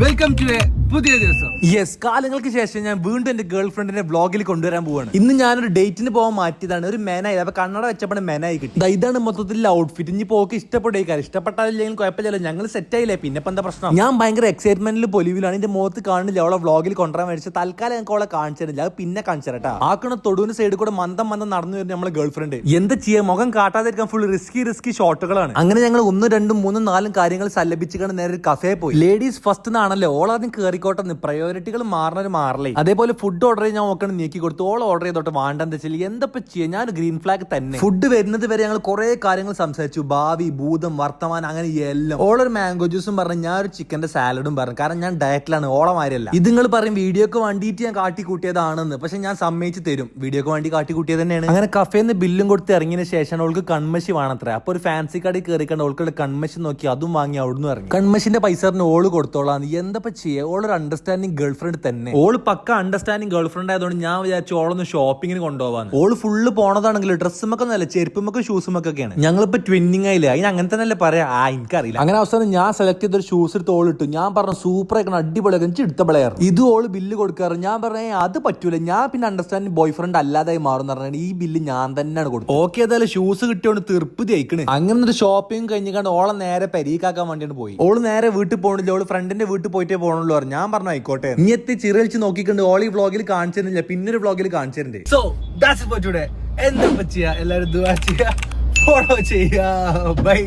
Welcome to A പുതിയ ദിവസം. Yes, കാലങ്ങൾക്ക് ശേഷം ഞാൻ വീണ്ടും എന്റെ ഗേൾ ഫ്രണ്ടിനെ വ്ളോഗിൽ കൊണ്ടുവരാൻ പോവാണ്. ഇന്ന് ഞാനൊരു ഡേറ്റിന് പോകാൻ മാറ്റിയതാണ്. ഒരു മെനായി, അപ്പൊ കണ്ണട വെച്ചപ്പോൾ മെനായി കിട്ടി. ഇതാണ് മൊത്തത്തിൽ ഔട്ട്ഫിറ്റ്. ഇനി പോക്ക് ഇഷ്ടപ്പെട്ടേക്കാർ, ഇഷ്ടപ്പെട്ടാലും കുഴപ്പമില്ല, ഞങ്ങൾ സെറ്റ് ആയില്ലേ, പിന്നെ എന്താ പ്രശ്നം. ഞാൻ ഭയങ്കര എക്സൈറ്റ്മെന്റിൽ പൊലിവിലാണ്. എന്റെ മുഖത്ത് കാണില്ല അവളെ വ്ളോഗിൽ കൊണ്ടുവരാൻ മേടിച്ച്. തൽക്കാലം ഞങ്ങൾക്ക് അവളെ കാണിച്ചു തരില്ല, അത് പിന്നെ കാണിച്ചു തരട്ടാ. ആക്കണ തൊടുവിന് സൈഡിൽ കൂടെ മന്ദം നടന്നു വരുന്ന നമ്മളെ ഗേൾ ഫ്രണ്ട്. എന്താ ചെയ്യാ, മുഖം കാട്ടാതിരിക്കാൻ ഫുൾ റിസ്കി ഷോട്ടുകളാണ്. അങ്ങനെ ഞങ്ങൾ 1, 2, 3, 4 കാര്യങ്ങൾ സല്ലപിച്ചുകൊണ്ട് നേരെ ഒരു കഫേ പോയി. ലേഡീസ് ഫസ്റ്റ് എന്നാണല്ലോ, ഓളാദ്യം കയറിക്കോട്ടെ, പ്രയോറിറ്റികൾ മാറലേ. അതേപോലെ ഫുഡ് ഓർഡർ ചെയ്യാൻ നോക്കണം, നീക്കി കൊടുത്തു. ഓൾ ഓർഡർ ചെയ്തോട്ടെ, വേണ്ടെന്ന് വെച്ചാൽ എന്തപ്പോ ചെയ്യാൻ, ഞാൻ ഗ്രീൻ ഫ്ലാഗ് തന്നെ. ഫുഡ് വരുന്നത് വരെ ഞങ്ങൾ കുറെ കാര്യങ്ങൾ സംസാരിച്ചു, ഭാവി, ഭൂതം, വർത്തമാനം, അങ്ങനെ എല്ലാം. ഓളൊരു മാംഗോ ജ്യൂസും പറഞ്ഞു, ഞാൻ ഒരു ചിക്കന്റെ സാലഡും പറഞ്ഞു. കാരണം ഞാൻ ഡയറ്റിലാണ്, ഓളമാരല്ല. ഇത് നിങ്ങൾ പറയും വീഡിയോക്ക് വേണ്ടിയിട്ട് ഞാൻ കാട്ടിക്കൂട്ടിയതാണെന്ന്, പക്ഷെ ഞാൻ സമ്മതിച്ച് തരും, വീഡിയോക്ക് വേണ്ടി കാട്ടിക്കൂട്ടിയത് തന്നെയാണ്. അങ്ങനെ കഫേന്ന് ബില്ലും കൊടുത്ത് ഇറങ്ങിയ ശേഷം അവൾക്ക് കൺമശി വേണത്ര. അപ്പൊ ഒരു ഫാൻസി കടയിൽ കയറിക്കണ്ട് അവൾക്കുള്ള കൺമശി നോക്കി, അതും വാങ്ങി അവിടുന്ന് ഇറങ്ങി. കൺമശിന്റെ പൈസ ഓള് കൊടുത്തോളാന്ന്. എന്തപ്പോ ചെയ്യാ, ഓളൊരു അണ്ടർസ്റ്റാൻഡിങ് ഗേൾ ഫ്രണ്ട് തന്നെ. ഓള് പക്ക അണ്ടർസ്റ്റാൻഡിങ് ഗേൾ ഫ്രണ്ട് ആയതുകൊണ്ട് ഞാൻ വിചാരിച്ചു ഓളൊന്ന് ഷോപ്പിങ്ങിന് കൊണ്ടുപോകാൻ. ഓള് ഫുള്ള് പോണതാണെങ്കിൽ ഡ്രസ്സുമൊക്കെ നല്ല ചെരുപ്പുമൊക്കെ ഷൂസുമൊക്കെയാണ്. ഞങ്ങളിപ്പോ ട്വിന്നിങ് ആയില്ലേ, അതിന് അങ്ങനെ തന്നെ അല്ലേ പറയാ, എനിക്കറിയില്ല. അങ്ങനെ അവസാനം ഞാൻ സെലക്ട് ചെയ്തൊരു ഷൂസ് എടുത്ത് ഓൾ ഇട്ടു. ഞാൻ പറഞ്ഞു സൂപ്പർ ആയിക്കണം, അടിപൊളിയാക്കണം, എനിക്ക് എടുത്ത പ്ലെയർ. ഇത് ഓള് ബില്ല് കൊടുക്കാറ്. ഞാൻ പറഞ്ഞ അത് പറ്റൂല, ഞാൻ പിന്നെ അണ്ടർസ്റ്റാൻഡിങ് ബോയ് ഫ്രണ്ട് അല്ലാതായി മാറും പറഞ്ഞാൽ ഈ ബില്ല് ഞാൻ തന്നെയാണ് കൊടുത്തത്. ഓക്കെ, ഏതായാലും ഷൂസ് കിട്ടിയോണ്ട് തീർപ്പ് ജയിക്കണ്. അങ്ങനെ ഒരു ഷോപ്പിംഗ് കഴിഞ്ഞാണ്ട് ഓളെ നേരെ പരീക്കാക്കാൻ വേണ്ടിയാണ് പോയി. ഓള് നേരെ വീട്ടിൽ പോകണില്ല, ഓള് ഫ്രണ്ടിന്റെ വീട്ടിൽ പോയിട്ടേ പോകണുള്ളൂ പറഞ്ഞു. ഞാൻ പറഞ്ഞു ആയിക്കോട്ടെ. നീ എത്തി ചിറലിച്ച് നോക്കിക്കൊണ്ട് ഓളി വ്ളോഗിൽ കാണിച്ചിരുന്നില്ല, പിന്നൊരു വ്ളോഗിൽ കാണിച്ചിട്ടുണ്ട്. So that's it for today. എന്താ ചെയ്യാ, എല്ലാവരും ദുആ ചെയ്യാ, ഫോളോ ചെയ്യാ. ബൈ.